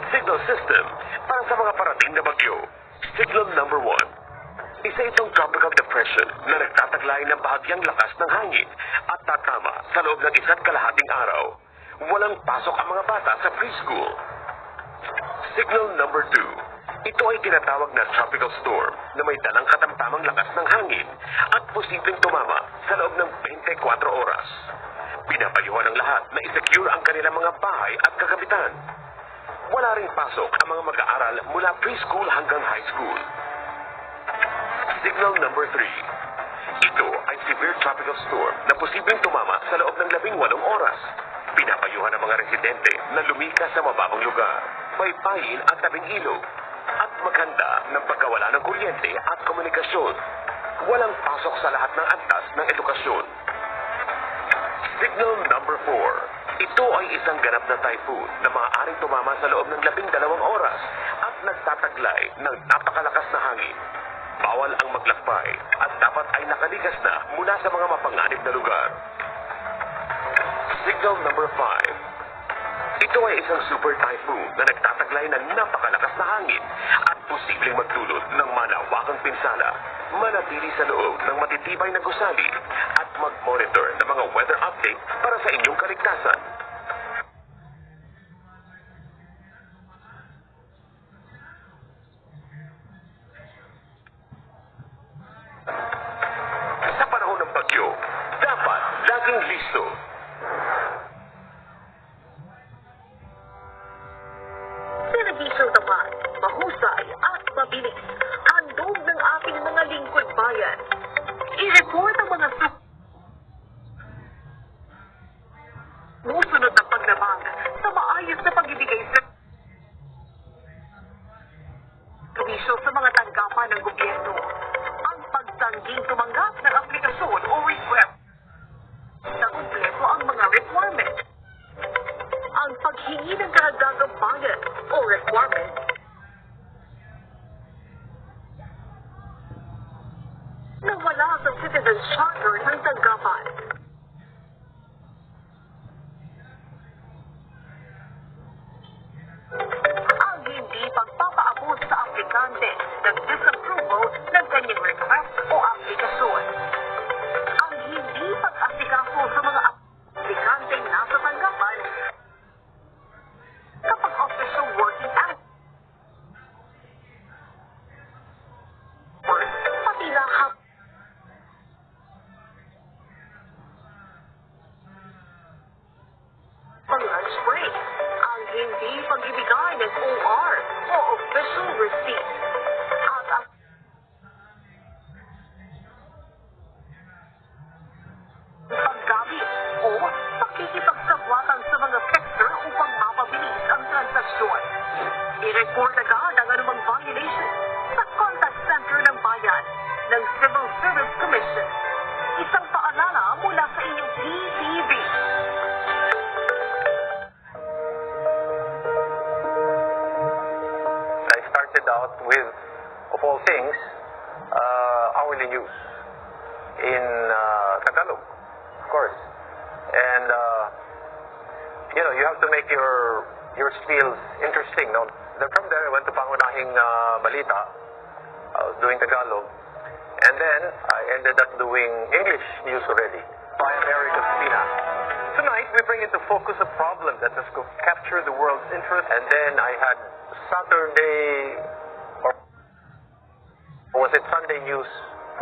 signal system para sa mga parating na bagyo. Signal number 1. Isa itong tropical depression na nagtataglay ng bahagyang lakas ng hangin at tatama sa loob ng 1.5 araw. Walang pasok ang mga bata sa preschool. Signal number 2. Ito ay tinatawag na tropical storm na may dalang katamtamang lakas ng hangin at posibleng tumama sa loob ng 24 oras. Pinapayuhan ng lahat na i-secure ang kanilang mga bahay at kagamitan. Wala ring pasok ang mga mag-aaral mula preschool hanggang high school. Signal number 3. Ito ay severe tropical storm na posibleng tumama sa loob ng 18 oras. Pinapayuhan ng mga residente na lumikas sa mababang lugar, baybayin at tabing ilog, at maghanda ng pagkawala ng kuryente at komunikasyon. Walang pasok sa lahat ng antas ng edukasyon. Signal number 4. Ito ay isang ganap na typhoon na maaaring tumama sa loob ng 12 oras at nagtataglay ng napakalakas na hangin. Bawal ang maglakbay at dapat ay nakaligas na mula sa mga mapanganib na lugar. Signal number 5. Ito ay isang super typhoon na nagtataglay ng napakalakas na hangin at posibleng magdulot ng malawakang pinsala, manatili sa loob ng matitibay na gusali at mag-monitor ng mga weather update para sa inyong kaligtasan. Sa panahon ng bagyo, dapat laging listo. Serbisyong tapat, mahusay at mabilis. Handog ng ating mga lingkod bayan. I-report ang mga sumusunod na paglabag sa maayos na pagbibigay sa servisyo sa mga tanggapan ng gobyerno. Ang pagtangging tumanggap ng aplikasyon o request na kumpleto ang mga requirement. Ang paghingi ng karagdagang bayad o requirement na wala sa Citizens Charter ng tanggapan. Ang hindi pagpapaabot sa aplikante ng disapproval ng kanyang request o aplikasyon. Ang hindi pag-asikaso sa mga aplikanteng nasa tanggapan kapag official working hours. Pati lahap pang lunch break. Ang hindi pagbibigay ng OR o official receipt. At ang paggamit o pakikipagsabwatan sa mga sector upang mapabilis ang transaksyon. I-report agad ang anumang violation sa contact center ng bayan ng Civil Service Commission. Isang paalala mula sa inyong PCB. I started out with, of all things, hourly news in Tagalog, of course. And you have to make your skills interesting. No? Then from there, I went to Pangunahing Balita. I was doing Tagalog. And then, I ended up doing English news already by American Spina. Tonight, we bring into focus a problem that has captured the world's interest. And then I had Saturday, or was it Sunday news